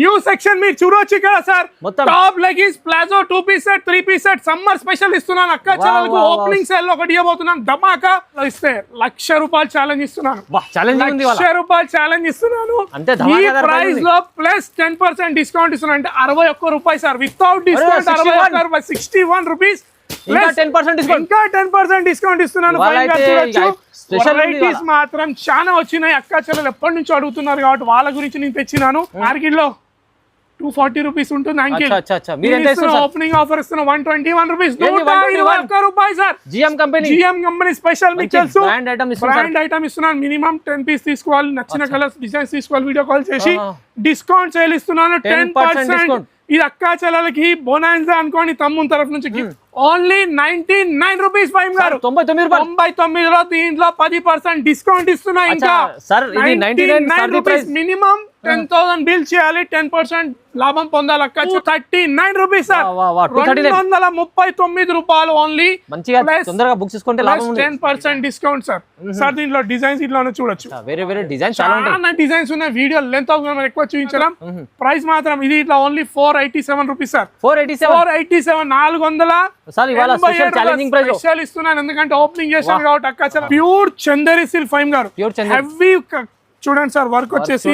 New section మీరు చూడొచ్చు ఇక్కడ sir. Top leggings, palazzo, 2 piece set, 3 piece set summer special ఇస్తున్నాను. అక్క చెల్లెలకు ఓపెనింగ్ సేల్ లో ఒకటి ఇవ్వబోతున్నాను. ధమాకా ఇస్తే ₹1,00,000 ఛాలెంజ్ ఇస్తున్నాను. ₹1,00,000 ఛాలెంజ్ ఇస్తున్నాను. ఈ ప్రైస్ లో ప్లస్ 10% డిస్కౌంట్ ఇస్తున్నాను. అంటే ₹61 సార్. Without discount ₹61, ₹61. ఇంకా 10% డిస్కౌంట్ ఇస్తున్నాను. వెరైటీస్ మాత్రం చాలా వచ్చినాయి. అక్క చెల్లెలు ఎప్పటి నుంచి అడుగుతున్నారు కాబట్టి వాళ్ళ గురించి నేను తెచ్చినాను. మార్కెట్ లో ₹240 ఉంటుంది. ఓపెనింగ్ ఆఫర్ ఇస్తున్నా ₹121. ₹121 సార్. GM company special. మీకు తెలుసు బ్రాండ్ ఐటమ్ ఇస్తున్నాను. మినిమం 10 పీస్ తీసుకోవాలి. నచ్చిన కలర్స్ డిజైన్స్ తీసుకోవాలి. వీడియో కాల్ చేసి డిస్కౌంట్ సేల్ ఇస్తున్నాను 10%. ఇది అక్క చెల్లెలకి బోనాన్సా అనుకోని తమ్ముని తరఫు నుంచి గిఫ్ట్. ఓన్లీ ₹99 ఫైమ్ గారు. 99లో దీంట్లో 10% డిస్కౌంట్ ఇస్తున్నా. ఇంకా ₹99 మినిమం 10,000 బిల్ చేయాలి. 10% లాభం పొందాలి. అక్క ₹239 sir. ₹239 only. 10% discount sir. Sir దీంట్లో డిజైన్స్ ఇట్లా చూడొచ్చు. చాలా డిజైన్స్ ఉన్నాయి. వీడియో లెంత్ ఎక్కువ చూపించడం. ప్రైస్ మాత్రం ఇది ఇట్లా ఓన్లీ ₹487 సార్. 487 స్పెషల్ ఇస్తున్నాను. ఎందుకంటే ఓపెనింగ్ చేశాను కాబట్టి. అక్క ప్యూర్ చందేరి సిల్క్ ఫైమ్ గారు. హెవీ చూడండి సార్. వర్క్ వచ్చేసి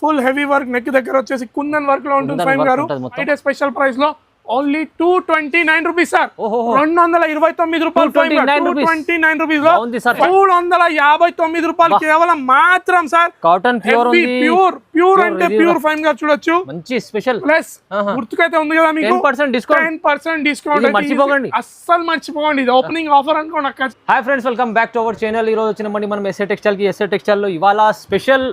ఫుల్ హెవీ వర్క్. నెక్ దగ్గర వచ్చేసి కుందన్ వర్క్ లో ఉంటుంది ఫైమ్ గారు. అయితే స్పెషల్ ప్రైస్ లో ఓన్లీ ₹229 సార్. ₹229 ₹259 కేవలం మాత్రం సార్. కాటన్ ప్యూర్ అంటే ప్యూర్ ఫైమ్ గా చూడొచ్చు. మంచి స్పెషల్ ప్లస్ గుర్తుకైతే ఉంది కదా మీకు 10% డిస్కౌంట్. మర్చిపోకండి, అస్సలు మర్చిపోకండి. ఇది ఓపెనింగ్ ఆఫర్ అనుకోండి. అక్క hi friends, welcome back to our channel. ఈ రోజు వచ్చిన మనం ఎస్ఏ టెక్స్టైల్ లో ఇవాళ స్పెషల్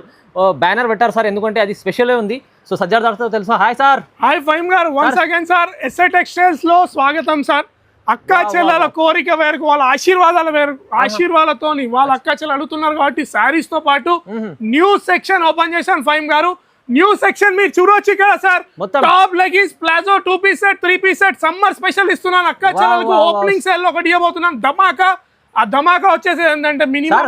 బ్యానర్ పెట్టారు సార్. ఎందుకంటే అది స్పెషల్ ఉంది. సో సజ్జార్ దార్తో తెలుసా. Hi sir. హాయ్ ఫైమ్ గారు. Once again sir SA textiles లో స్వాగతం సార్. అక్క చెల్లెల కోరిక వేరుకు, వాళ్ళ ఆశీర్వాదాల వేరు. ఆశీర్వాదాలతోని వాళ్ళ అక్క చెల్లెలు అడుగుతున్నారు కాబట్టి శారీస్ తో పాటు న్యూ సెక్షన్ ఓపెన్ చేశాను ఫైమ్ గారు. న్యూ సెక్షన్ మీరు చూడొచ్చు ఇక్కడ sir. Top leggings, palazzo, 2 piece set, 3 piece set summer special ఇస్తున్నాను. అక్క చెల్లెలకు ఓపెనింగ్ సేల్ లో ఒకటి ఇవ్వబోతున్నాను. ధమాకా. ఆ ధమాకా వచ్చేసి ఏంటంటే మినిమం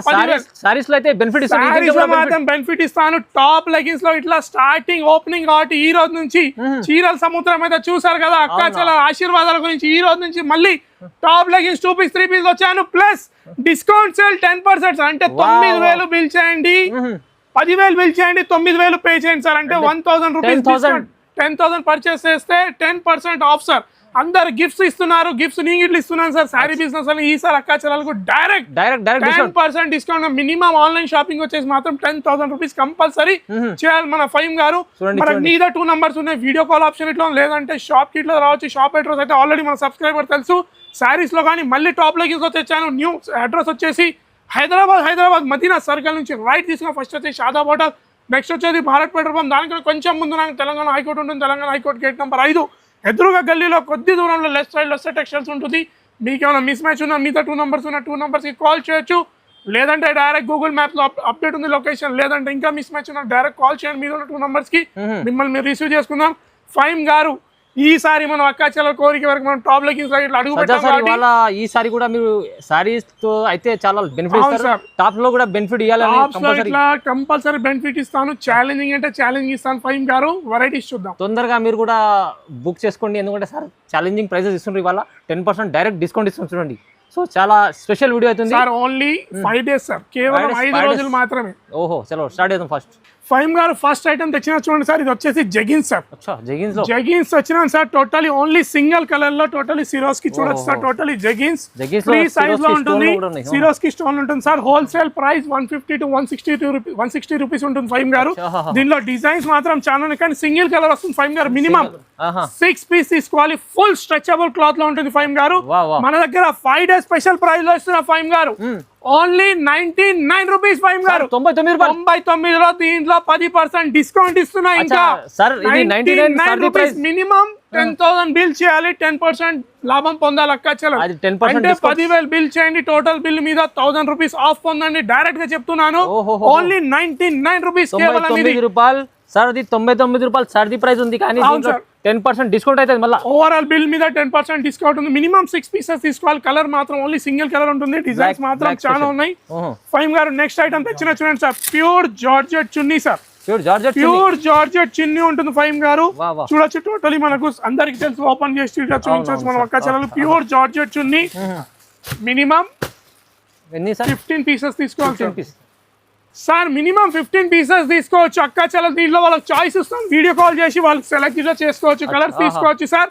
బెనిఫిట్ ఇస్తాను. టాప్ లెగిన్స్ లో ఇట్లా స్టార్టింగ్ ఓపెనింగ్ కాబట్టి ఈ రోజు నుంచి చీరల సముద్రం అయితే చూసారు కదా. అక్క చెల్లెల ఆశీర్వాదాల గురించి ఈ రోజు నుంచి మళ్ళీ టాప్ లెగిన్స్ 2 పీస్ 3 పీస్ వచ్చాను. Plus discount sale 10%. అంటే 9,000 బిల్ చేయండి, 10,000 బిల్ చేయండి, 9,000 పే చేయండి సార్. అంటే ₹1,000 10,000 పర్చేస్ చేస్తే 10% ఆఫ్ సార్. అందరు గిఫ్ట్స్ ఇస్తున్నారు. గిఫ్ట్స్ నేను ఇట్లా ఇస్తున్నాను సార్. శారీ బిజినెస్ అని ఈసారి అక్క చెల్లెలకు direct 10% discount. Minimum online shopping వచ్చేసి మాత్రం ₹10,000 కంపల్సరీ చేయాలి మన ఫైమ్ గారు. మనకి నీదా 2 నంబర్స్ ఉన్నాయి. వీడియో కాల్ ఆప్షన్ ఇట్లా, లేదంటే షాప్ కి ఇట్లా రావచ్చు. షాప్ అడ్రస్ అయితే ఆల్రెడీ మన సబ్స్క్రైబర్ తెలుసు. శారీస్ లో కానీ మళ్ళీ టాప్ లెగిన్స్ తెచ్చాను. న్యూ అడ్రస్ వచ్చేసి హైదరాబాద్ మదీనా సర్కిల్ నుంచి రైట్ తీసుకున్న ఫస్ట్ వచ్చేసి షాదాబ్ హోటల్, నెక్స్ట్ వచ్చేది భారత్ పెట్రోల్ పంప్. దానికన్నా కొంచెం ముందు నాకు తెలంగాణ హైకోర్టు ఉంటుంది. తెలంగాణ హైకోర్టు గేట్ నెంబర్ 5 ఎదురుగా గల్లీలో కొద్ది దూరంలో లెఫ్ట్ సైడ్ లో ఎస్ఏ టెక్స్టైల్స్ ఉంటుంది. మీకు ఏమైనా మిస్ మ్యాచ్ ఉన్నా మిగతా 2 నంబర్స్ ఉన్న 2 నంబర్స్ కి కాల్ చేయొచ్చు. లేదంటే డైరెక్ట్ గూగుల్ మ్యాప్ లో అప్డేట్ ఉంది లొకేషన్. లేదంటే ఇంకా మిస్ మ్యాచ్ ఉన్నా డైరెక్ట్ కాల్ చేయండి. మీద ఉన్న 2 నంబర్స్ కి మిమ్మల్ని మీరు రిసీవ్ చేసుకుందాం. ఫైమ్ గారు ఈసారి మనం అక్క చెల్లెల కోరిక వరకు మనం టాప్ లెగిన్స్ అడుగు పెట్టాం. ఈసారి కూడా మీరు సారీస్ తో అయితే చాలా బెనిఫిట్ టాప్ లో కూడా బెనిఫిట్ కంపల్సరీ బెనిఫిట్ ఇస్తాను. ఛాలెంజింగ్ అంటే ఛాలెంజ్ ఇస్తాను ఫైమ్ గారు. వెరైటీస్ చూద్దాం. తొందరగా మీరు కూడా బుక్ చేసుకోండి. ఎందుకంటే సార్ ఛాలెంజింగ్ ప్రైజెస్ ఇస్తున్నారు. ఇవాళ 10% డైరెక్ట్ డిస్కౌంట్ ఇస్తున్నారు. చూడండి. సో చాలా స్పెషల్ వీడియో అవుతుంది సార్. Only 5 days sir. కేవలం 5 రోజులు మాత్రమే. ఓహో చలో స్టార్ట్ చేద్దాం. ఫైమ్ గారు ఫస్ట్ ఐటమ్ తెచ్చిన చూడండి సార్. ఇది వచ్చేసి జెగిన్స్ సార్. జెగిన్స్ వచ్చిన sir. Totally only single colour లో టోటలీ సిరోస్ కి చూడొచ్చు sir. Totally jeggings free size లో ఉంటుంది. సిరోస్ కి స్టోన్ ఉంటుంది సార్. హోల్సేల్ ప్రైస్ ₹150 to ₹160 ఉంటుంది ఫైమ్ గారు. దీనిలో డిజైన్స్ మాత్రం చాలా ఉన్నాయి కానీ సింగిల్ కలర్ వస్తుంది ఫైమ్ గారు. మినిమం 6 పీస్ తీసుకోవాలి. ఫుల్ స్ట్రెచబుల్ క్లాత్ లో ఉంటుంది ఫైమ్ గారు. మన దగ్గర 5 డేస్ స్పెషల్ ప్రైస్ లో ఇస్తున్న ఫైమ్ గారు. ఓన్లీ ₹99 ఫైమ్ గారు. 99లో దీంట్లో 10% డిస్కౌంట్ ఇస్తున్నా. ఇంకా ₹99 మినిమం 10,000 బిల్ చేయాలి. 10% లాభం పొందాలి. అక్క చెల్లెలు అంటే 10,000 బిల్ చేయండి. టోటల్ బిల్ మీద ₹1,000 ఆఫ్ పొందండి. డైరెక్ట్ గా చెప్తున్నాను. ఓన్లీ ₹99 కేవలం. సార్ అది ₹99 సార్ది ప్రైస్ ఉంది కానీ 10% డిస్కౌంట్ అయితే మళ్ళీ ఓవరాల్ బిల్ మీద 10% డిస్కౌంట్ ఉంది. మినిమం 6 పీసెస్ తీసుకోవాలి. కలర్ మాత్రం ఓన్లీ సింగిల్ కలర్ ఉంటుంది. డిజైన్స్ మాత్రం చాలా ఉన్నాయి ఫైమ్ గారు. నెక్స్ట్ ఐటమ్ తెచ్చిన చూడండి సార్. ప్యూర్ జార్జెట్ చున్నీ సార్. ప్యూర్ జార్జెట్ చున్నీ ఉంటుంది ఫైమ్ గారు. వా వా. చూడొచ్చు టోటలీ మనకు అందరికి తెలుసు, ఓపెన్ చేసి ఇట్లా చూపించవచ్చు మనం అక్క చెల్లెలు. ప్యూర్ జార్జెట్ చున్నీ మినిమం ఎన్ని సార్? 15 పీసెస్ తీసుకోవాలి 15 పీస్ సార్. మినిమం 15 పీసెస్ తీసుకోవచ్చు అక్క చెల్లెలు. దీంట్లో వాళ్ళకి చాయిస్ ఇస్తాం, వీడియో కాల్ చేసి వాళ్ళకి సెలెక్ట్ చేసుకోవచ్చు, కలర్స్ తీసుకోవచ్చు సార్.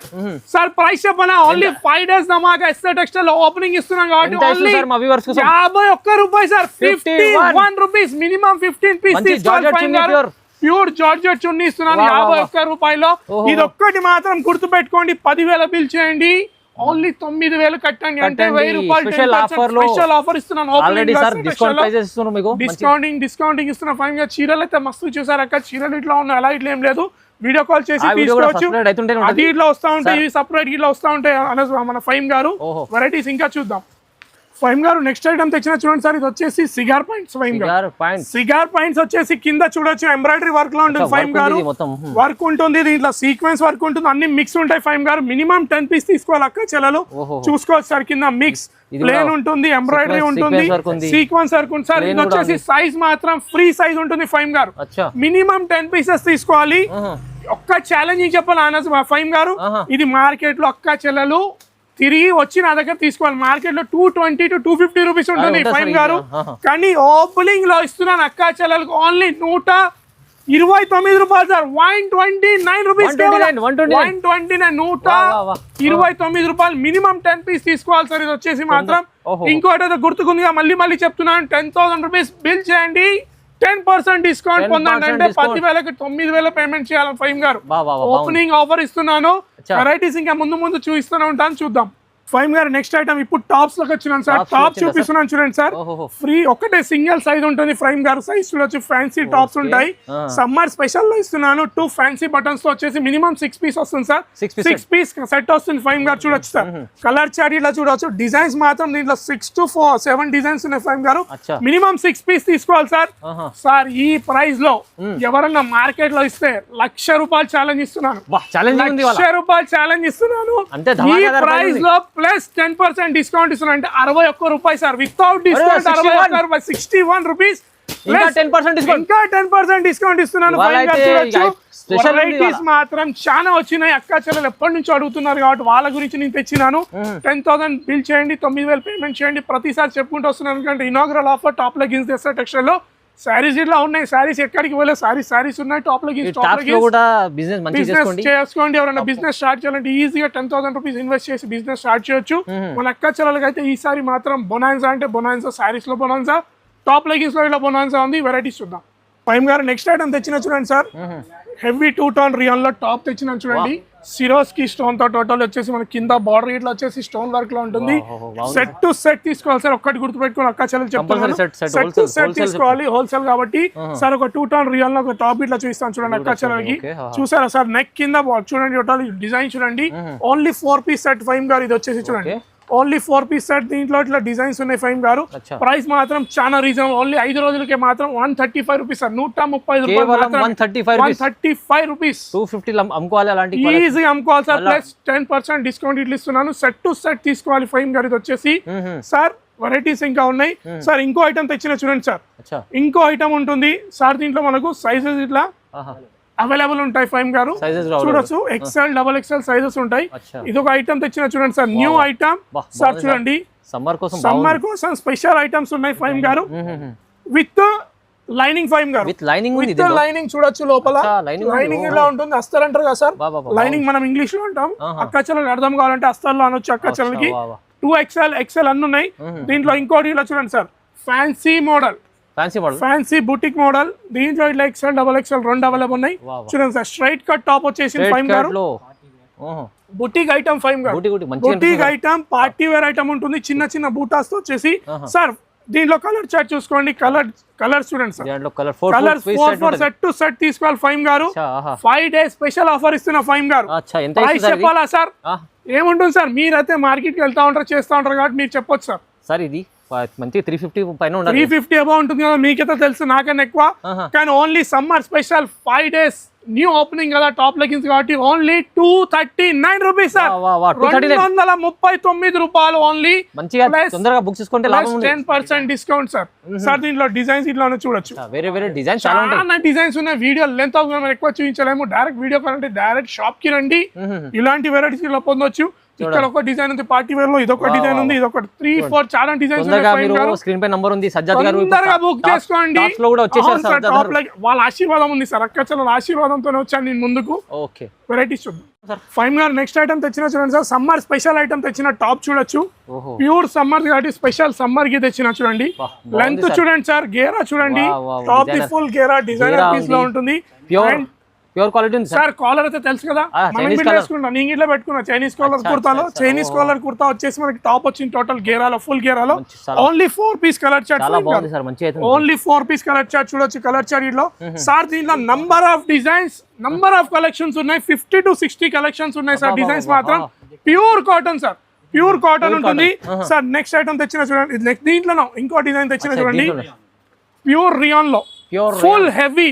సార్ ప్రైస్ చెప్పనా, ఓన్లీ 5 days ధమాకా ఎస్ఆర్ టెక్స్టైల్ ఓపెనింగ్ ఇస్తున్నాం కాబట్టి ఓన్లీ 51 రూపాయలు సార్. 51 రూపీస్ మినిమం 15 పీస్ తీసుకోవాలి. ప్యూర్ జార్జెట్ చున్నీ ఇస్తున్నాను 51 రూపాయలు. ఇది ఒక్కటి మాత్రం గుర్తు పెట్టుకోండి, 10,000 బిల్ చేయండి, ఓన్లీ 9,000 కట్టండి, అంటే 1,000 రూపాయలు స్పెషల్ ఆఫర్ ఇస్తున్నాను. డిస్కౌంటింగ్ ఇస్తున్నా ఫైన్ గా. చీరలు అయితే మస్తు చూసారు అక్క, చీరలు ఇట్లా ఉన్నాయి, అలా ఇట్లా ఏం లేదు. వీడియో కాల్ చేసి తీసుకోవచ్చు, అది ఇట్లా వస్తా ఉంటాయి, సపరేట్ ఇట్లా వస్తా ఉంటాయి మన ఫైమ్ గారు. వెరైటీస్ ఇంకా చూద్దాం ఫైమ్ గారు. నెక్స్ట్ ఐటమ్ తెచ్చిన చూడండి సార్, ఇది వచ్చేసి సిగార్ పాయింట్స్ ఫైమ్ గారు. సిగార్ పాయింట్స్ వచ్చేసి కింద చూడొచ్చు ఎంబ్రాయిడరీ వర్క్ లో ఉంటుంది ఫైమ్ గారు. వర్క్ ఉంటుంది, దీంట్లో సీక్వెన్స్ వర్క్ ఉంటుంది, అన్ని మిక్స్ ఉంటాయి ఫైమ్ గారు. మినిమం 10 పీస్ తీసుకోవాలి అక్క చెల్లెలు. చూసుకోవచ్చు సార్, కింద మిక్స్ ప్లేన్ ఉంటుంది, ఎంబ్రాయిడరీ ఉంటుంది, సీక్వెన్స్ వర్క్ ఉంటుంది సార్. ఇది వచ్చేసి సైజ్ మాత్రం ఫ్రీ సైజ్ ఉంటుంది ఫైమ్ గారు. మినిమం 10 పీసెస్ తీసుకోవాలి. ఒక్క ఛాలెంజింగ్ చెప్పాలి ఆనస్ ఫైమ్ గారు, ఇది మార్కెట్ లో అక్క చెల్లెలు తిరిగి వచ్చి నా దగ్గర తీసుకోవాలి. మార్కెట్ లో 220 to 250 రూపీస్ ఉంటుంది ఫైమ్ గారు, కానీ ఓపెనింగ్ లో ఇస్తున్నాను అక్క చెల్లెలకు ఓన్లీ 129 రూపాయలు సార్. 129 రూపీస్, 129 రూపాయలు. మినిమం 10 పీస్ తీసుకోవాలి సార్. ఇది వచ్చేసి మాత్రం ఇంకోటి అయితే గుర్తుకుందిగా, మళ్ళీ చెప్తున్నాను, 10,000 రూపీస్ బిల్ చేయండి, 10% డిస్కౌంట్ పొందండి, అంటే 10,000కి 9,000 పేమెంట్ చేయాలి ఫైమ్ గారు. ఓపెనింగ్ ఆఫర్ ఇస్తున్నాను, వెరైటీస్ ఇంకా ముందు చూపిస్తూనే ఉంటాను, చూద్దాం ఫైమ్ గారు. నెక్స్ట్ ఐటమ్ ఇప్పుడు టాప్స్ లోకి వచ్చినాను సార్, టాప్ చూపిస్తున్నాను చూడండి సార్. ఫ్రీ ఒకటే సింగిల్ సైజ్ ఉంటుంది ఫైమ్ గారు, సైజ్ చూడొచ్చు. ఫ్యాన్సీ టాప్స్ ఉంటాయి, సమ్మర్ స్పెషల్ లో ఇస్తున్నాను. 2 ఫ్యాన్సీ బటన్స్ తో వచ్చేసి మినిమం 6 పీస్ వస్తుంది సార్. 6 పీస్ సెట్ వస్తుంది ఫైమ్ గారు. చూడొచ్చు సార్, కలర్ చార్ట్ ఇట్లా చూడొచ్చు. డిజైన్స్ మాత్రం దీంట్లో 6 to 7 డిజైన్స్ ఉన్నాయి ఫైమ్ గారు. మినిమం 6 పీస్ తీసుకోవాలి సార్. సార్ ఈ ప్రైస్ లో ఎవరన్నా మార్కెట్ లో ఇస్తే 1,00,000 రూపాయలు ఛాలెంజ్ ఇస్తున్నాను, 1,00,000 రూపాయలు ఛాలెంజ్ ఇస్తున్నాను. ఈ ప్రైస్ లో ప్లస్ 10% డిస్కౌంట్ ఇస్తున్నా, అంటే 61 రూపాయలు సార్. వితౌట్ డిస్కౌంట్ 61 రూపీస్, ఇంకా 10% డిస్కౌంట్ ఇస్తున్నాను. వెరైటీస్ మాత్రం చాలా వచ్చినాయి అక్క చెల్లెలు, ఎప్పటి నుంచి అడుగుతున్నారు కాబట్టి వాళ్ళ గురించి నేను తెచ్చినాను. 10,000 బిల్ చేయండి, 9,000 పేమెంట్ చేయండి. ప్రతిసారి చెప్పుకుంటూ వస్తున్నాను, ఎందుకంటే ఇనాగ్రల్ ఆఫర్ టాప్ లెగిన్స్ తెస్తారు టెక్స్టైల్ లో. సారీస్ ఇట్లా ఉన్నాయి, సారీస్ ఎక్కడికి వెళ్ళే సారీస్ ఉన్నాయి. టాప్ లెగిన్స్ బిజినెస్ చేసుకోండి. ఎవరైనా బిజినెస్ స్టార్ట్ చేయాలంటే ఈజీగా 10,000 రూపీస్ ఇన్వెస్ట్ చేసి బిజినెస్ స్టార్ట్ చేయొచ్చు. మన అక్క చెల్లెలకి అయితే ఈసారి మాత్రం బొనాన్సా అంటే బొనాన్సా, సారీస్ లో బొనాన్సా, టాప్ లెగిన్స్ లో ఇట్లా బొనాన్సా ఉంది. వెరైటీస్ చూద్దాం ఫైమ్ గారు. నెక్స్ట్ ఐటమ్ తెచ్చిన చూడండి సార్, హెవీ 2-tone రియాన్ లో టాప్ తెచ్చిన చూడండి. సిరోస్కి స్టోన్ తో టోటల్ వచ్చేసి మన కింద బార్డర్ ఇట్లా వచ్చేసి స్టోన్ వర్క్ లో ఉంటుంది. సెట్ టు సెట్ తీసుకోవాలి సార్, ఒక్కటి గుర్తు పెట్టుకుని అక్క చెల్లెలు చెప్తాను, సెట్ టు సెట్ తీసుకోవాలి హోల్సేల్ కాబట్టి. సార్ ఒక 2-tone రియాన్ లో ఒక టాప్ ఇట్లా చూపిస్తాను చూడండి అక్క చెల్లెలకి. చూసారా సార్, నెక్ కింద చూడండి టోటల్ డిజైన్ చూడండి. ఓన్లీ 4 పీస్ సెట్ ఫైమ్ గారు. ఇది వచ్చేసి చూడండి ఓన్లీ 4 పీస్ సెట్, దీంట్లో ఇట్లా డిజైన్స్ ఉన్నాయి ఫైమ్ గారు. ప్రైస్ మాత్రం చాలా రీజనబుల్, ఓన్లీ 5 రోజులకే మాత్రం 135 రూపీస్ సార్. 135 రూపీస్, 250 అమ్ముకోవాలి, ఈజీగా అమ్ముకోవాలి సార్. ప్లస్ 10% డిస్కౌంట్ ఇట్లా ఇస్తున్నాను. సెట్ టు సెట్ తీసుకోవాలి ఫైమ్ గారు. ఇది వచ్చేసి సార్ వెరైటీస్ ఇంకా ఉన్నాయి సార్. ఇంకో ఐటమ్ తెచ్చిన చూడండి సార్, ఇంకో ఐటమ్ ఉంటుంది సార్. దీంట్లో మనకు సైజెస్ ఇట్లా అవైలబుల్ ఉంటాయి ఫైమ్ గారు. చూడొచ్చు, XL, XXL సైజెస్ ఉంటాయి. ఇది ఒక ఐటమ్ తెచ్చిన చూడండి సార్, న్యూ ఐటమ్ సార్. చూడండి సమ్మర్ కోసం స్పెషల్ ఐటమ్స్ ఉన్నాయి ఫైమ్ గారు, విత్ లైనింగ్ ఫైమ్ గారు. విత్ లైనింగ్ చూడొచ్చు, లోపల లైనింగ్ ఇలా ఉంటుంది. అస్తర్ అంటారు కదా సార్, లైనింగ్ మనం ఇంగ్లీష్ లో అంటాం. అక్క చెల్లెలు అర్థం కావాలంటే అస్తర్లో అనొచ్చు అక్క చెల్లెలకి. 2XL, XL అన్ని ఉన్నాయి దీంట్లో. ఇంకోటి ఇలా చూడండి sir, fancy model, fancy boutique model. దీంట్లో ఇట్లా XL, XXL రెండు అవైలబుల్ ఉన్నాయి. చూడండి సార్, స్ట్రైట్ కట్ టాప్ వచ్చేసి ఫైమ్ గారు. బుటిక్ ఐటమ్ ఫైమ్ గారు, boutique item, party wear item ఉంటుంది. చిన్న చిన్న బూటాస్ తో వచ్చేసి సార్. దీంట్లో కలర్ చార్ట్ చూసుకోండి, కలర్ చూడండి sir. Colours 4 set two set తీసుకోవాలి ఫైమ్ గారు. 5 days స్పెషల్ ఆఫర్ ఇస్తున్నా ఫైమ్ గారు. ప్రైస్ చెప్పాలా సార్? ఏముంటుంది సార్, మీరైతే మార్కెట్ కి వెళ్తా ఉంటారు, చేస్తా ఉంటారు కాబట్టి మీరు చెప్పొచ్చు సార్. సార్ ఇది మంచి 350 పైన ఉండాలి. 350 అబౌ ఉంటుంది కదా, మీకైతే తెలుసు నాకన్నా ఎక్కువ. కానీ only summer special 5 days new opening కదా టాప్ లెగిన్స్ కాబట్టి ఓన్లీ 239 రూపీస్ సార్. 239 రూపాయలు ఓన్లీ. మంచిగా తొందరగా బుక్ చేసుకుంటే లాభం ఉంది. 10% డిస్కౌంట్ సార్. సార్ దీంట్లో డిజైన్స్ ఇట్లానే చూడొచ్చు, వేరే వేరే డిజైన్స్ చాలా ఉంటాయి. చాలా డిజైన్స్ ఉన్నాయి. వీడియో లెంత్ అవుతుంది, మనం ఎక్కువ చూపించలేము. డైరెక్ట్ వీడియో కావాలంటే డైరెక్ట్ షాప్ కి రండి, ఇలాంటి వెరైటీస్ ఇలా పొందొచ్చు. ఇక్కడ ఒక డిజైన్ ఉంది పార్టీ వేర్ లో, ఇదొక డిజైన్ ఉంది, ఇదొక 3-4 చాలా డిజైన్స్ ఉన్నాయి. స్క్రీన్ పై నంబర్ ఉంది, సజ్జాద్ గారు తొందరగా బుక్ చేసుకోండి. వాళ్ళ ఆశీర్వాదం ఉంది సార్, అక్క చెల్లెల ఆశీర్వాదంతోనే వచ్చాను నేను ముందుకు. ఓకే, వెరైటీస్ చూద్దాం. ఫైమ్ గారు నెక్స్ట్ ఐటమ్ తెచ్చిన చూడండి సార్, సమ్మర్ స్పెషల్ ఐటమ్ తెచ్చిన టాప్ చూడొచ్చు. ప్యూర్ సమ్మర్ కాబట్టి స్పెషల్ సమ్మర్ కి తెచ్చిన చూడండి. లెంత్ చూడండి సార్, గేరా చూడండి, టాప్ ది ఫుల్ గేరా డిజైనర్ పీస్ లో ఉంటుంది. ప్యూర్ క్వాలిటీ ఉంది సార్. కాలర్ అయితే తెలుసు కదా, మనం ఇట్లా వేసుకుంటాం. నేను ఇట్లా పెట్టుకున్నా చైనీస్ కాలర్ కుర్తాలో. చైనీస్ కాలర్ కుర్తా వచ్చేసి మనకి టాప్ వచ్చింది టోటల్ గేరాలో, ఫుల్ గేరాలో. Only 4 piece colour chart, only 4 piece colour chart చూడొచ్చు. కలర్ చార్ట్ లో సార్ దీంట్లో number of designs, number of collections ఉన్నాయి. 50 to 60 కలెక్షన్స్ ఉన్నాయి సార్. డిజైన్స్ మాత్రం pure cotton sir, pure cotton ఉంటుంది సార్. నెక్స్ట్ ఐటమ్ తెచ్చిన చూడండి, నెక్స్ట్ దీంట్లో ఇంకో డిజైన్ తెచ్చిన చూడండి, ప్యూర్ రియాన్ లో full heavy,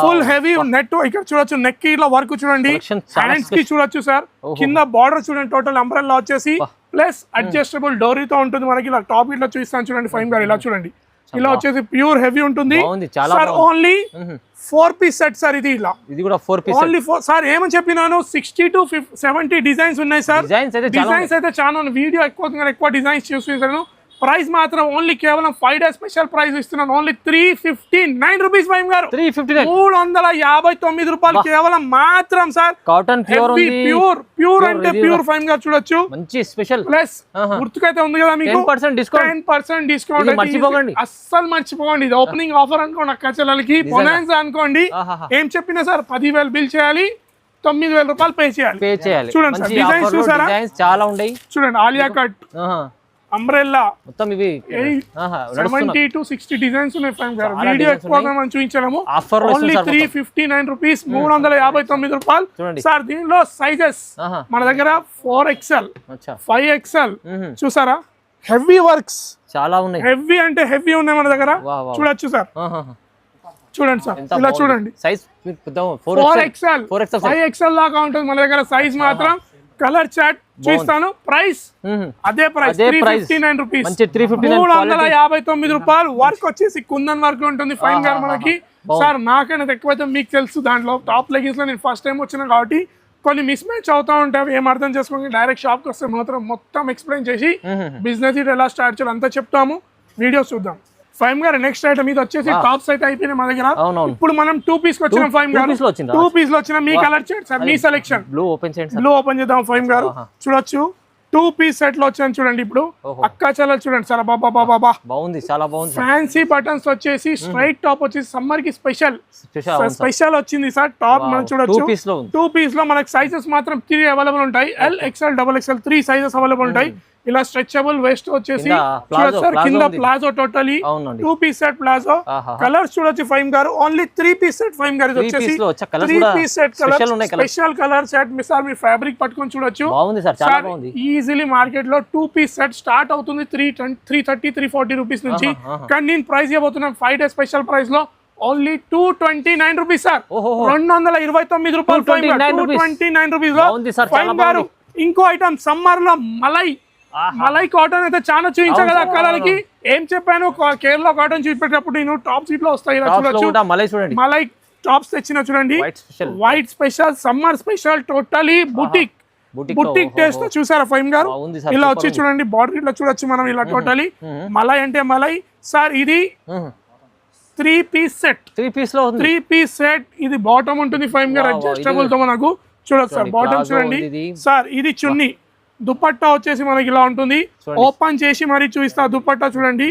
full heavy net. ఇక్కడ చూడొచ్చు, నెక్ కి ఇట్లా వర్క్ చూడండి, హ్యాండ్స్ కి చూడొచ్చు సార్. కింద బార్డర్ చూడండి, టోటల్ అంబ్రెల్లా వచ్చేసి ప్లస్ అడ్జస్టబుల్ డోరీతో ఉంటుంది మనకి. ఇలా టాప్ ఇట్లా చూపిస్తాను చూడండి ఫైమ్ గారు, ఇలా చూడండి. ఇలా వచ్చేసి ప్యూర్ హెవీ ఉంటుంది sir. Only 4 piece set sir. ఇది ఇలా, ఇది కూడా 4 పీస్ ఓన్లీ 4 సార్. ఏమని చెప్పినాను, 60 to 70 డిజైన్స్ ఉన్నాయి సార్. డిజైన్స్ అయితే చాలా, వీడియో ఎక్కువ డిజైన్స్ చూపిస్తాను. ప్రైస్ మాత్రం ఓన్లీ కేవలం 5 days స్పెషల్ ప్రైస్ ఇస్తున్నాను. ఓన్లీ 359 రూపీస్ ఫైమ్ గారు. 359 రూపాయలు కేవలం మాత్రం సార్. కాటన్ ప్యూర్, ప్యూర్ అంటే ప్యూర్ ఫైమ్ గారు చూడొచ్చు. మంచి స్పెషల్ ప్లస్ గుర్తుకైతే ఉంది కదా మీకు, 10% డిస్కౌంట్. మర్చిపోకండి, అస్సలు మర్చిపోకండి. ఇది ఓపెనింగ్ ఆఫర్ అనుకోండి, అక్క చెల్లెలకి బొనాన్సా అనుకోండి. ఏం చెప్పినా సార్, 10,000 బిల్ చేయాలి, 9,000 రూపాయలు పే చేయాలి. చూడండి సార్, డిజైన్స్ చూసారా, చాలా ఉన్నాయి. చూడండి, ఆలియా కట్, అంబ్రెల్లా, మొత్తం ఇవి 70 to 60 డిజైన్స్ ఉన్నాయి ఫైమ్ గారు. వీడియో ఎక్కువగా మనం చూపించలేము. ఓన్లీ 359 రూపీస్, 359 రూపాయలు సార్. దీనిలో సైజెస్ మన దగ్గర 4XL, 5XL చూసారా. హెవీ వర్క్స్ చాలా ఉన్నాయి, హెవీ అంటే హెవీ ఉన్నాయి మన దగ్గర. చూడొచ్చు సార్, చూడండి సార్, ఇలా చూడండి. సైజ్ 4XL, 5XL దాకా ఉంటుంది మన దగ్గర సైజ్ మాత్రం. కలర్ చార్ట్ చూస్తాను. ప్రైస్ అదే ప్రైస్, 359 రూపీస్, 359 రూపాయలు. వర్క్ వచ్చేసి కుందన్ వర్క్ ఉంటుంది ఫైన్ గారు మనకి. సార్ నాకైనా ఎక్కువైతే మీకు తెలుసు, దాంట్లో టాప్ లెగిన్స్ లో నేను ఫస్ట్ టైం వచ్చినా కాబట్టి కొన్ని మిస్ మ్యాచ్ అవుతా ఉంటాయి. ఏం అర్థం చేసుకోండి, డైరెక్ట్ షాప్ కి వస్తే మాత్రం మొత్తం ఎక్స్ప్లెయిన్ చేసి బిజినెస్ ఇది ఎలా స్టార్ట్ చేయాలి అంతా చెప్తాము. వీడియోస్ చూద్దాం. ఫైమ్ గారు నెక్స్ట్ ఐటమ్ ఇది వచ్చేసి టాప్స్ అయితే అయిపోయినాయి మన దగ్గర. ఇప్పుడు మనం 2 పీస్ వచ్చినాం ఫైమ్ గారు. 2 పీస్ లో వచ్చిన మీ కలర్ చార్ట్ సార్, మీ సెలెక్షన్. బ్లూ ఓపెన్ చేద్దాం ఫైమ్ గారు. చూడొచ్చు, 2 పీస్ సెట్ లో వచ్చాను చూడండి. ఇప్పుడు అక్క చెల్లెలు చూడండి సార్, బాబా బాగుంది, చాలా బాగుంది. ఫ్యాన్సీ బటన్స్ వచ్చేసి స్ట్రైట్ టాప్ వచ్చేసి సమ్మర్ కి స్పెషల్ వచ్చింది సార్. టాప్ మనం చూడొచ్చు, 2 పీస్ లో మనకి సైజెస్ మాత్రం 3 అవైలబుల్ ఉంటాయి. LXL, XXL 3 సైజెస్ అవైలబుల్ ఉంటాయి. ఇలా స్ట్రెచబుల్ వేస్ట్ వచ్చేసి సార్, కింద palazzo totally 2 piece set palazzo. Colours చూడొచ్చు ఫైమ్ గారు, ఓన్లీ 3 పీస్ సెట్ ఫైమ్ గారు. వచ్చేసి 3 piece set colour, special colour set. Sir మీ ఫ్యాబ్రిక్ పట్టుకొని చూడొచ్చు. ఈజీలీ మార్కెట్ లో 2 పీస్ సెట్ స్టార్ట్ అవుతుంది 330, 340 రూపీస్ నుంచి. కానీ నేను ప్రైస్ ఇవ్వబోతున్నాను 5 days స్పెషల్ ప్రైస్ లో ఓన్లీ 229 రూపీస్ సార్. 229 రూపాయలు, 229 రూపీస్ లో ఫైమ్ గారు. ఇంకో ఐటమ్ సమ్మర్ లో మలై కాటన్ అయితే చాలా చూపించా కదా అక్కలకి. ఏం చెప్పాను, కేరళ కాటన్ చూపించేటప్పుడు నేను టాప్ సీట్ లో వస్తాయి. ఇలా చూడొచ్చు, మలై టాప్స్ తెచ్చిన చూడండి. White special, summer special, totally boutique taste చూసారా ఫైమ్ గారు. ఇలా వచ్చి చూడండి, బార్డర్ ఇట్లా చూడొచ్చు మనం. ఇలా టోటలీ మలై అంటే మలై సార్. ఇది 3 పీస్ సెట్, 3 పీస్ సెట్. ఇది బాటమ్ ఉంటుంది ఫైమ్ గారు, అడ్జస్టబుల్ తో మనకు. చూడొచ్చు సార్, బాటమ్ చూడండి సార్. ఇది చున్నీ, దుపట్టా వచ్చేసి మనకి ఇలా ఉంటుంది. ఓపెన్ చేసి మరి చూపిస్తా దుపట్టా చూడండి.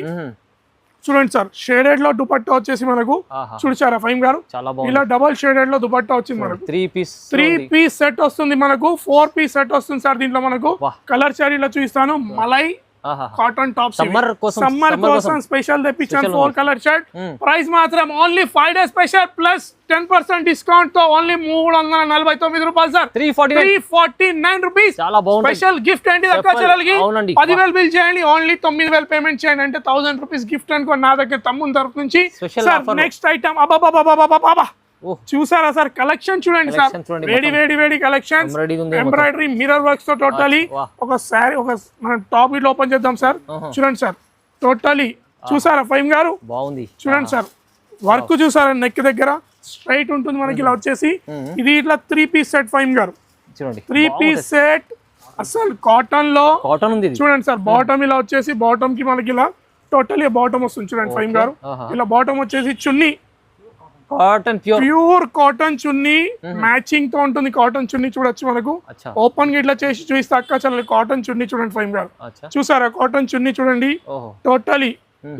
చూడండి సార్, షేడెడ్ లో దుపట్టా వచ్చేసి మనకు చూసారా ఫైమ్ గారు. ఇలా డబల్ షేడెడ్ లో దుపట్టా వచ్చింది మనకు. 3 పీస్ సెట్ వస్తుంది మనకు. 4 పీస్ సెట్ వస్తుంది సార్. దీంట్లో మనకు కలర్ చార్ట్ ఇలా చూపిస్తాను. మలై కాటన్ టాప్స్ సమ్మర్ కోసం సమ్మర్ కోసం స్పెషల్ తెప్పించాను 4 కలర్ షర్ట్ ప్రైస్ మాత్రం only 5 days special plus 10% discount తో ఓన్లీ 349 రూపాయలు సార్ 349 రూపీస్ చాలా బాగుంది స్పెషల్ గిఫ్ట్ అండి అక్క చెల్లెలకి 10,000 బిల్ చేయండి ఓన్లీ 9,000 పేమెంట్ చేయండి అంటే 1000 రూపీస్ గిఫ్ట్ అనుకో నా దగ్గర తమ్ముని తరఫు నుంచి సార్ నెక్స్ట్ ఐటమ్ అబాబాబాబాబాబా చూసారా సార్ కలెక్షన్ చూడండి సార్ వేడి కలెక్షన్ ఎంబ్రాయిడరీ మిర్రర్ వర్క్స్ తో టోటలీ ఒక సారీ ఒక మనం టాప్ ఇట్లా ఓపెన్ చేద్దాం సార్ చూడండి సార్ టోటలీ చూసారా ఫైమ్ గారు బాగుంది చూడండి సార్ వర్క్ చూసారా నెక్ దగ్గర స్ట్రైట్ ఉంటుంది మనకి ఇలా వచ్చేసి ఇది ఇట్లా 3 పీస్ సెట్ ఫైమ్ గారు చూడండి 3 పీస్ సెట్ అసలు కాటన్ లో కాటన్ ఉంది చూడండి సార్ బాటమ్ ఇలా వచ్చేసి బాటమ్ కి మనకి ఇలా టోటలీ బాటమ్ వస్తుంది చూడండి ఫైమ్ గారు ఇలా బాటమ్ వచ్చేసి చున్నీ కాటన్ ప్యూర్ కాటన్ చున్నీ మ్యాచింగ్ తో ఉంటుంది కాటన్ చున్నీ చూడొచ్చు మనకు ఓపెన్ గా ఇట్లా చేసి చూస్తే అక్క చాలా కాటన్ చున్నీ చూడండి ఫైమ్ గారు చూసారా కాటన్ చున్నీ చూడండి టోటలీ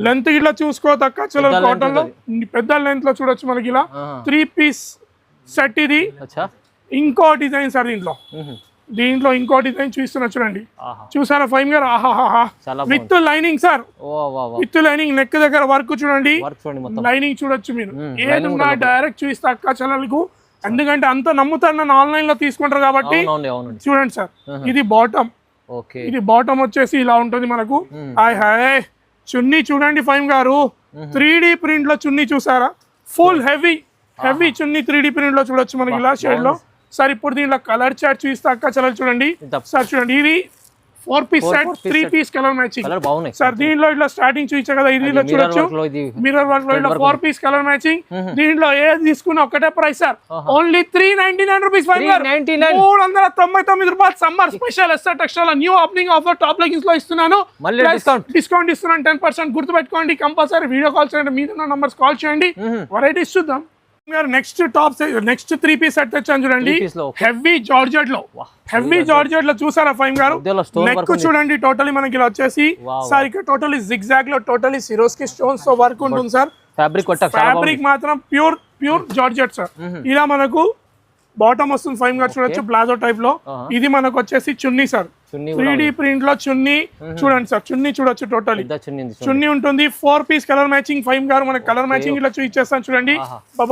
లెంత్ ఇట్లా చూసుకోవద్దు అక్క చాలా కాటన్ లో పెద్ద లెంత్ లో చూడొచ్చు మనకి ఇలా 3 పీస్ సెట్ ఇది ఇంకో డిజైన్ సార్ దీంట్లో ఇంకో డిజైన్ చూస్తున్నా చూడండి చూసారా ఫైమ్ గారు ఆహాహా with lining sir with lining neck దగ్గర వర్క్ చూడండి లైనింగ్ చూడొచ్చు మీరు ఏదన్నా డైరెక్ట్ చూస్తే అక్క చెల్లెలకు ఎందుకంటే అంత నమ్ముతారు నన్ను ఆన్లైన్ లో తీసుకుంటారు కాబట్టి చూడండి సార్ ఇది బాటమ్ వచ్చేసి ఇలా ఉంటుంది మనకు హాయ్ చున్నీ చూడండి ఫైమ్ గారు 3D ప్రింట్ లో చున్నీ చూసారా ఫుల్ హెవీ చున్నీ 3D ప్రింట్ లో చూడొచ్చు మనకి ఇలా షేడ్ లో సార్ ఇప్పుడు దీంట్లో కలర్ చార్ట్ చూస్తే అక్క చల్లలు చూడండి సార్ చూడండి ఇది 4 piece set 3 piece colour matching sir దీంట్లో ఇట్లా స్టార్టింగ్ చూపించా కదా ఇది చూడొచ్చు మిర్రర్ వర్క్ లో ఇట్లా 4 పీస్ కలర్ మ్యాచింగ్ దీంట్లో ఏది తీసుకున్నా ఒకటే ప్రైస్ సార్ ఓన్లీ 399 రూపీస్ 399 రూపాయలు summer special SR textile new opening offer top leggings లో ఇస్తున్నాను డిస్కౌంట్ ఇస్తున్నాను 10% గుర్తుపెట్టుకోండి కంపల్సరీ వీడియో కాల్ చేయండి మీద నంబర్స్ కాల్ చేయండి వెరైటీస్ చూద్దాం next top next 3 piece set తెచ్చాను చూడండి హెవీ జార్జెట్ లో చూసారా ఫైమ్ గారు నెక్ చూడండి టోటలీ మనకి ఇలా వచ్చేసి సార్ ఇక్కడ టోటలీ జిగ్జాగ్ లో టోటలీ సిరోస్కి స్టోన్స్ తో వర్క్ ఉంటుంది సార్ ఫ్యాబ్రిక్ మాత్రం ప్యూర్ జార్జెట్ సార్ ఇలా మనకు బాటమ్ వస్తుంది ఫైమ్ గారు చూడొచ్చు ప్లాజో టైప్ లో ఇది మనకు వచ్చేసి చున్నీ సార్ 3D ప్రింట్ లో చున్నీ చూడండి సార్ చున్నీ చూడొచ్చు టోటలీ చున్నీ ఉంటుంది 4 పీస్ కలర్ మ్యాచింగ్ ఫైమ్ గారు మనకి కలర్ మ్యాచింగ్ ఇలా చూపించేస్తాను చూడండి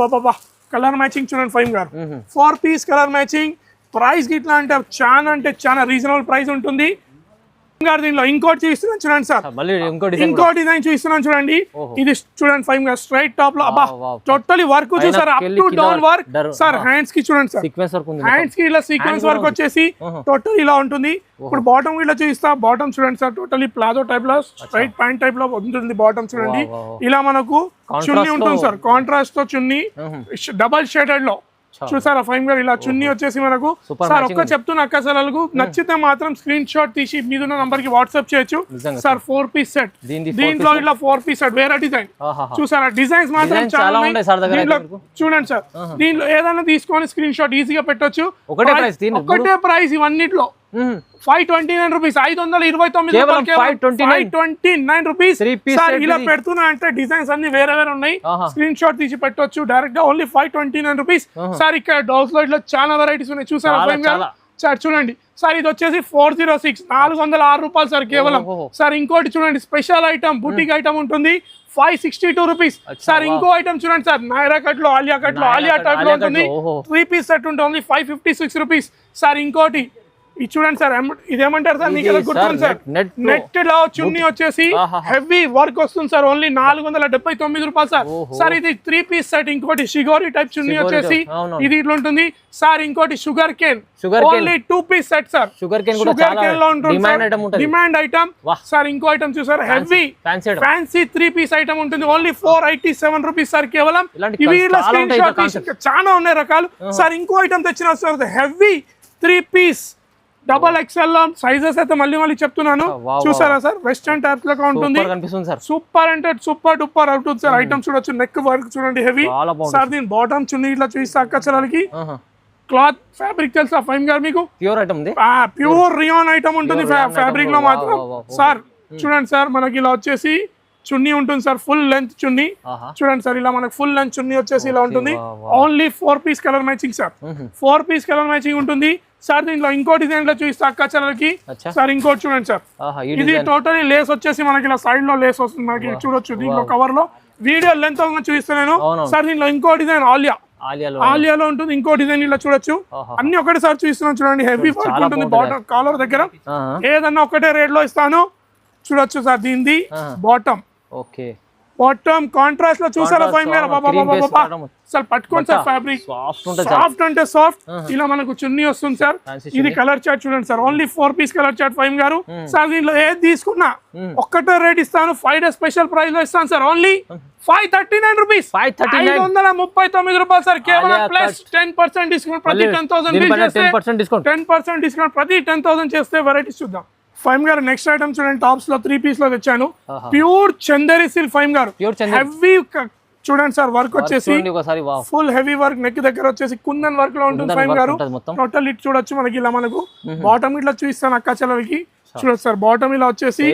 బాబా కలర్ మ్యాచింగ్ చూడండి ఫైమ్ గారు 4 పీస్ కలర్ మ్యాచింగ్ ప్రైస్ ఇట్లా అంటే చాలా రీజనబుల్ ప్రైస్ ఉంటుంది దీనిలో ఇంకోటి చూపిస్తున్నాను చూడండి సార్ ఇంకో డిజైన్ చూపిస్తున్నాను చూడండి ఇది చూడండి ఫైవ్ గా స్ట్రైట్ టాప్ లో అబ్బా టోటలీ వర్క్ చూసారు up to down work sir hands కి చూడండి సార్ హ్యాండ్స్ కి ఇలా సీక్వెన్స్ వర్క్ వచ్చేసి టోటల్ ఇలా ఉంటుంది ఇప్పుడు బాటమ్ ఇలా చూపిస్తా బాటమ్ చూడండి సార్ టోటలీ ప్లాజో టైప్ లో స్ట్రైట్ ప్యాంట్ టైప్ లో ఉంటుంది బాటమ్ చూడండి ఇలా మనకు చున్నీ ఉంటుంది సార్ కాంట్రాస్ట్ తో చున్నీ డబల్ షేడెడ్ లో చూసారా ఫైమ్ గారు ఇలా చున్నీ వచ్చేసి మనకు సార్ ఒక్క చెప్తున్నా అక్క సెలవులకు నచ్చితే మాత్రం స్క్రీన్ షాట్ తీసి మీద నంబర్ కి వాట్సాప్ చేయొచ్చు సార్ 4 పీస్ సెట్ దీంట్లో ఇట్లా 4 పీస్ సెట్ వేరే డిజైన్ చూసారా డిజైన్స్ మాత్రం చాలా చూడండి సార్ దీంట్లో ఏదైనా తీసుకొని స్క్రీన్ షాట్ ఈజీగా పెట్టొచ్చు ఒకటే ప్రైస్ ఇవన్నిట్లో 529 రూపీస్ 529 రూపీస్ సార్ ఇలా పెడుతున్నా అంటే డిజైన్స్ అన్ని వేరే ఉన్నాయి స్క్రీన్ షాట్ తీసి పెట్టొచ్చు డైరెక్ట్ గా ఓన్లీ 529 రూపీస్ సార్ ఇక్కడ డౌస్ లో ఇట్లా చాలా వెరైటీస్ ఉన్నాయి చూసారా సార్ చూడండి సార్ ఇది వచ్చేసి 406 406 రూపాయలు సార్ కేవలం సార్ ఇంకోటి చూడండి స్పెషల్ ఐటమ్ బుటిక్ ఐటమ్ ఉంటుంది 562 రూపీస్ సార్ ఇంకో ఐటమ్ చూడండి సార్ నైరా కట్ లో ఆలియా టైప్ లో ఉంటుంది 3 పీస్ సెట్ ఉంటుంది 556 రూపీస్ సార్ ఇంకోటి ఇది చూడండి సార్ ఇదేమంటారు సార్ మీకు గుర్తుంది సార్ నెట్ లో చున్నీ వచ్చేసి హెవీ వర్క్ వస్తుంది సార్ ఓన్లీ 479 రూపాయలు సార్ సార్ ఇది 3 పీస్ సెట్ ఇంకోటి షిగోరి టైప్ చున్నీ వచ్చేసి ఇది ఇట్లా ఉంటుంది సార్ ఇంకోటి sugar cane only 2 piece set sir sugar cane లో ఉంటుంది డిమాండ్ ఐటమ్ సార్ ఇంకో ఐటమ్ చూసారు హెవీ ఫ్యాన్సీ 3 పీస్ ఐటమ్ ఉంటుంది ఓన్లీ 487 రూపీస్ సార్ కేవలం ఇవి స్క్రీన్ షాట్ తీసి చాలా ఉన్నాయి రకాలు సార్ ఇంకో ఐటమ్ తెచ్చిన sir heavy 3 piece double XL లో సైజెస్ అయితే మళ్ళీ చెప్తున్నాను చూసారా సార్ వెస్టర్న్ టైప్ లో ఉంటుంది సూపర్ అంటే సూపర్ డూపర్ అవుతుంది సార్ ఐటమ్ చూడొచ్చు నెక్ వర్క్ చూడండి హెవీ సార్ దీని బాటమ్ చున్నీ ఇట్లా చూస్తే అక్క చలాలకి క్లాత్ ఫ్యాబ్రిక్ తెలుసా ఫైమ్ గారు మీకు ప్యూర్ రియాన్ ఐటమ్ ఉంటుంది ఫ్యాబ్రిక్ లో మాత్రం సార్ చూడండి సార్ మనకి ఇలా వచ్చేసి చున్నీ ఉంటుంది సార్ ఫుల్ లెంత్ చున్నీ చూడండి సార్ ఇలా మనకు ఫుల్ లెంత్ చున్నీ వచ్చేసి ఇలా ఉంటుంది only 4 piece colour matching sir 4 piece colour matching ఉంటుంది సార్ దీంట్లో ఇంకో డిజైన్ లో చూపిస్తా అక్క చెల్లెలకి. సార్ ఇంకోటి చూడండి సార్, ఇది టోటలీ లేస్ వచ్చేసి మనకి ఇలా సైడ్ లో లేస్ వస్తుంది మనకి చూడొచ్చు దీంట్లో కవర్ లో. వీడియో లెంత్ చూపిస్తున్నాను సార్. దీంట్లో ఇంకో డిజైన్ ఆలియాలో ఉంటుంది, ఇంకో డిజైన్ ఇలా చూడొచ్చు. అన్ని ఒకటేసారి చూపిస్తున్నాను చూడండి. హెవీ వర్క్ ఉంటుంది బాటమ్ కాలర్ దగ్గర. ఏదన్నా ఒకటే రేట్ లో ఇస్తాను చూడొచ్చు సార్. దీనిది బాటమ్ బాటమ్ కాంట్రాస్ట్ లో చూసారా ఫైన్ గారు సార్. పట్టుకోండి సార్, ఫ్యాబ్రిక్ సాఫ్ట్ అంటే సాఫ్ట్. ఇలా మనకు చున్నీ వస్తుంది సార్. ఇది కలర్ చార్ట్ చూడండి sir, only 4 piece colour chart Fahim గారు. సార్ దీంట్లో ఏది తీసుకున్నా ఒక్కటే రేట్ ఇస్తాను, 5 డేస్ స్పెషల్ ప్రైస్ లో ఇస్తాను సార్. ఓన్లీ 539 రూపీస్, 539 రూపాయలు సార్. కేవలం ప్లస్ 10% డిస్కౌంట్ ప్రతి 10,000 10% డిస్కౌంట్ ప్రతి 10,000 చేస్తే వెరైటీస్ చూద్దాం. ఫైమ్ గారు నెక్స్ట్ ఐటమ్ చూడండి, టాప్స్ లో 3 పీస్ లో తెచ్చాను. ప్యూర్ చందేరి సిల్క్ ఫైమ్ గారు, హెవీ చూడండి సార్. వర్క్ వచ్చేసి ఫుల్ హెవీ వర్క్, నెక్ దగ్గర వచ్చేసి కుందన్ వర్క్ లో ఉంటుంది ఫైమ్ గారు. టోటల్ ఇట్ చూడొచ్చు మనకి ఇలా. మనకు బాటమ్ ఇట్లా చూపిస్తాను అక్క చెల్లెలకి చూడొచ్చు సార్. బాటమ్ ఇలా వచ్చేసి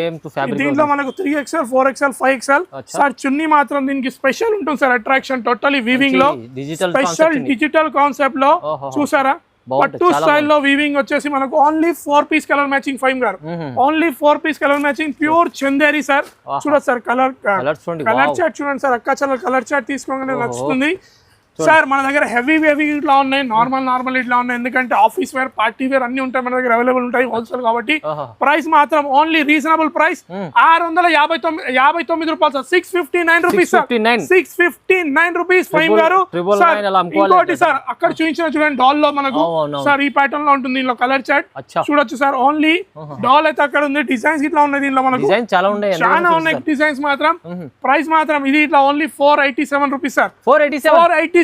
దీంట్లో మనకు 3XL 4XL 5XL సార్. చున్నీ మాత్రం దీనికి స్పెషల్ ఉంటుంది సార్, అట్రాక్షన్ టోటలీ వీవింగ్ లో స్పెషల్ డిజిటల్ కాన్సెప్ట్ లో చూసారా. పట్టు స్టైల్లో వీవింగ్ వచ్చేసి మనకు only 4 piece colour matching Fahim గారు. Only 4 piece colour matching pure Chanderi sir. చూడొచ్చు సార్ కలర్ చార్ట్ చూడండి సార్. అక్క చాలా కలర్ చార్ట్ తీసుకోగానే నచ్చుతుంది సార్. మన దగ్గర హెవీ ఇట్లా ఉన్నాయి, నార్మల్ ఇట్లా ఉన్నాయి. ఎందుకంటే ఆఫీస్ వేర్ పార్టీ వేర్ అన్ని ఉంటాయి మన దగ్గర, అవైలబుల్ ఉంటాయి హోల్సేల్ కాబట్టి. ప్రైస్ మాత్రం ఓన్లీ రీజనబుల్ ప్రైస్ 659 రూపాయలు sir. 659 rupees sir, 659 rupees five గారు. ఇంకోటి సార్ అక్కడ చూపించిన చూడండి డాల్ లో మనకు సార్ ఈ ప్యాటర్న్ లో ఉంటుంది. దీనిలో కలర్ చార్ట్ చూడొచ్చు సార్. ఓన్లీ డాల్ అయితే అక్కడ ఉంది, డిజైన్స్ ఇట్లా ఉన్నాయి దీనిలో మనకు చాలా ఉన్నాయి డిజైన్స్ మాత్రం. ప్రైస్ మాత్రం ఇది ఇట్లా ఓన్లీ 487 రూపీస్ సార్. 487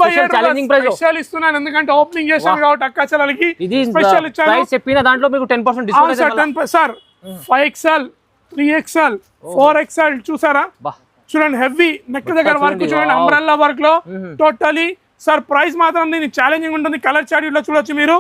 స్పెషల్ ఇస్తున్నాను ఎందుకంటే ఓపెనింగ్ చేశాను కాబట్టి అక్క చెల్లెలకి స్పెషల్ ఇచ్చాను. చెప్పిన దాంట్లో మీకు 10% discount sir. 5XL 3XL 4XL చూసారా చూడండి. హెవీ నెక్ దగ్గర వర్క్ చూడండి, అంబ్రెల్లా వర్క్ లో టోటలీ సార్. ప్రైస్ మాత్రం దీన్ని ఛాలెంజింగ్ ఉంటుంది. కలర్ చార్ట్ ఇట్లా చూడొచ్చు మీరు.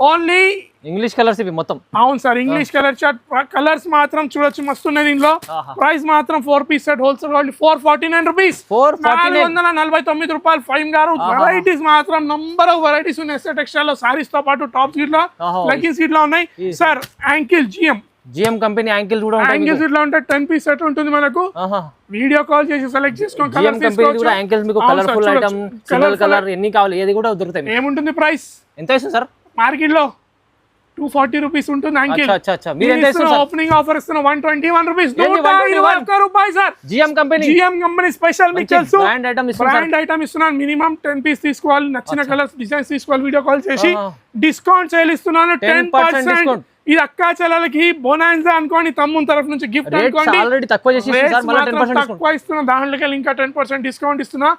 ఓన్లీ ఇంగ్లీష్ కలర్స్ ఇవి మొత్తం. అవును sir, English colour chart. Colours మాత్రం చూడొచ్చు మస్తు ఉన్నాయి దీనిలో. ప్రైస్ మాత్రం 4 పీస్ సెట్ హోల్సేల్ 449 రూపీస్, 449 రూపాయలు ఫైమ్ గారు. వెరైటీస్ మాత్రం నంబర్ ఆఫ్ వెరైటీస్ ఉన్నాయి. ఎస్ఏ టెక్స్టైల్ లో సారీస్ తో పాటు టాప్స్ ఇట్లా లెగ్గిన్స్ ఇట్లా ఉన్నాయి sir. Ankle GM company ankles కూడా ఉంటాయి. యాంకిల్స్ ఇట్లా ఉంటాయి. 10 పీస్ సెట్ ఉంటుంది మనకు. వీడియో కాల్ చేసి సెలెక్ట్ చేసుకోండి. కలర్ కంపెనీ కూడా యాంకిల్స్ మీకు కలర్ఫుల్ ఐటమ్, సింగిల్ కలర్ ఎన్ని కావాలి ఏది కూడా దొరుకుతాయి. ఏముంటుంది ప్రైస్ ఎంత ఇస్తుంది సార్? మార్కెట్ లో 240 రూపీస్ ఉంటుంది యాంకిల్. మీరు ఎంత ఇస్తున్నారు? ఓపెనింగ్ ఆఫర్ ఇస్తున్నా 121 రూపీస్. 121 రూపాయలు సార్. జిఎం కంపెనీ స్పెషల్ మీకు తెలుసు, బ్రాండ్ ఐటమ్ ఇస్తున్నాను. మినిమం 10 పీస్ తీసుకోవాలి. నచ్చిన కలర్స్ డిజైన్స్ తీసుకోవాలి. వీడియో కాల్ చేసి డిస్కౌంట్ సేల్ ఇస్తున్నాను 10%. ఇది అక్క చెల్లెలకి బోనాన్సా అనుకోండి, తమ్ముని తరఫు నుంచి గిఫ్ట్ అనుకోండి. ఆల్రెడీ తక్కువ ఇస్తున్నా, దాంట్లోకి ఇంకా 10% డిస్కౌంట్ ఇస్తున్నా.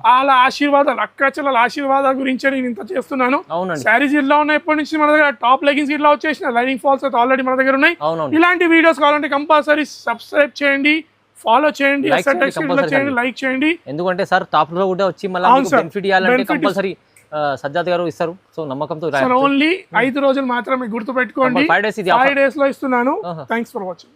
వాళ్ళ ఆశీర్వాదాలు, అక్క చెల్లెల ఆశీర్వాదాల గురించి నేను ఇంత చేస్తున్నాను. శారీస్ ఇట్లా ఉన్నాయి. ఎప్పటి నుంచి మన దగ్గర టాప్ లెగిన్స్ ఇట్లా వచ్చేసిన, లైనింగ్ ఫాల్స్ అయితే ఆల్రెడీ మన దగ్గర ఉన్నాయి. ఇలాంటి వీడియోస్ కావాలంటే కంపల్సరీ సబ్స్క్రైబ్ చేయండి, ఫాలో చేయండి, లైక్ చేయండి. ఎందుకంటే సార్ టాప్ లో కూడా వచ్చి మళ్ళీ బెనిఫిట్ ఇవ్వాలంటే కంపల్సరీ సజ్జాద్ గారు ఇస్తారు. సో నమ్మకంతో ఓన్లీ 5 రోజులు మాత్రమే గుర్తు పెట్టుకోండి. 5 డేస్ లో ఇస్తున్నాను. Thanks for watching.